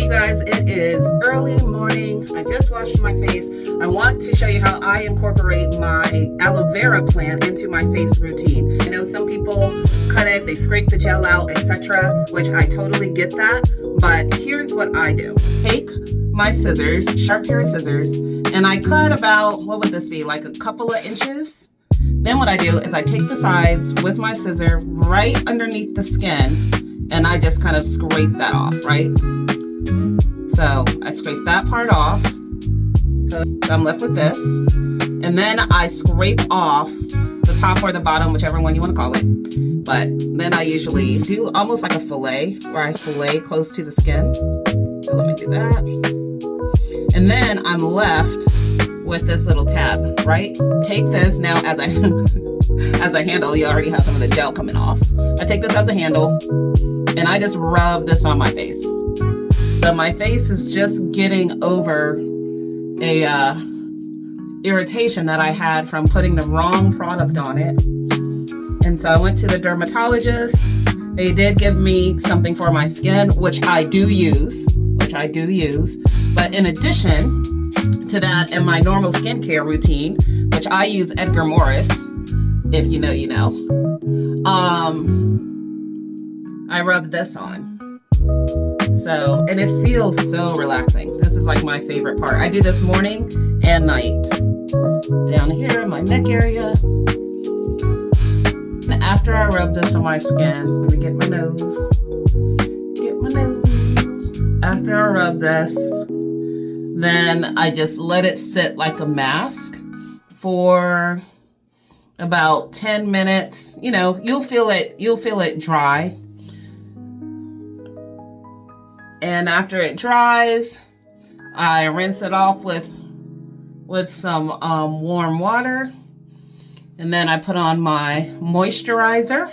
You guys, it is early morning. I just washed my face. I want to show you how I incorporate my aloe vera plant into my face routine. I know some people cut it, they scrape the gel out, etc., which I totally get that, but here's what I do. Take my scissors, sharp pair of scissors, and I cut about, what would this be, like a couple of inches? Then what I do is I take the sides with my scissor right underneath the skin, and I just kind of scrape that off, right? So I scrape that part off. So I'm left with this. And then I scrape off the top or the bottom, whichever one you want to call it. But then I usually do almost like a fillet, where I fillet close to the skin. So let me do that. And then I'm left with this little tab, right? Take this now as a handle. You already have some of the gel coming off. I take this as a handle and I just rub this on my face. So my face is just getting over a irritation that I had from putting the wrong product on it. And so I went to the dermatologist. They did give me something for my skin, which I do use. But in addition to that, in my normal skincare routine, which I use Edgar Morris, if you know, you know, I rub this on. So, and it feels so relaxing. This is like my favorite part. I do this morning and night. Down here, my neck area. And after I rub this on my skin, let me get my nose. After I rub this, then I just let it sit like a mask for about 10 minutes. You know, you'll feel it dry. And after it dries, I rinse it off with some warm water. And then I put on my moisturizer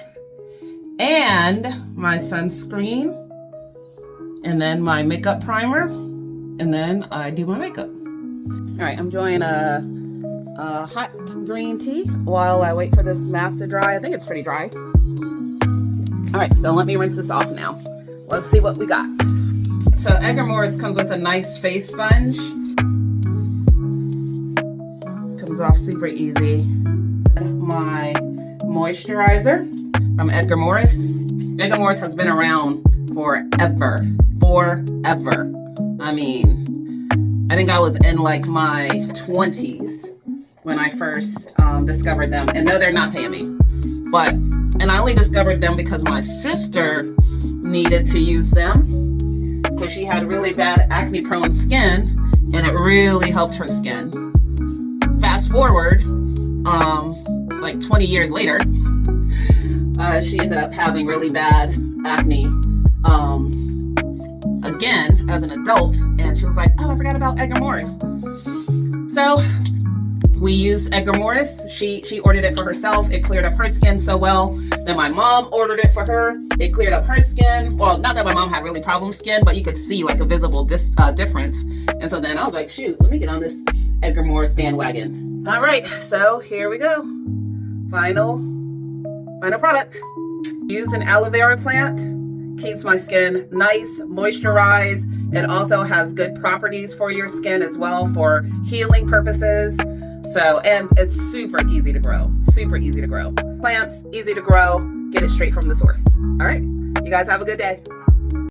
and my sunscreen. And then my makeup primer. And then I do my makeup. All right, I'm enjoying a hot green tea while I wait for this mask to dry. I think it's pretty dry. All right, so let me rinse this off now. Let's see what we got. So Edgar Morris comes with a nice face sponge. Comes off super easy. My moisturizer from Edgar Morris. Edgar Morris has been around forever. I mean, I think I was in like my 20s when I first discovered them. And no, they're not paying me. And I only discovered them because my sister needed to use them. Because she had really bad acne prone skin and it really helped her skin. Fast forward, like 20 years later, she ended up having really bad acne again as an adult, and she was like, oh, I forgot about Edgar Morris. So we used Edgar Morris. She ordered it for herself. It cleared up her skin so well. Then my mom ordered it for her. It cleared up her skin. Well, not that my mom had really problem skin, but you could see like a visible difference. And so then I was like, shoot, let me get on this Edgar Morris bandwagon. All right, so here we go. Final product. Use an aloe vera plant. Keeps my skin nice, moisturized. It also has good properties for your skin as well for healing purposes. So, and it's super easy to grow. Plants, easy to grow. Get it straight from the source. All right, you guys have a good day.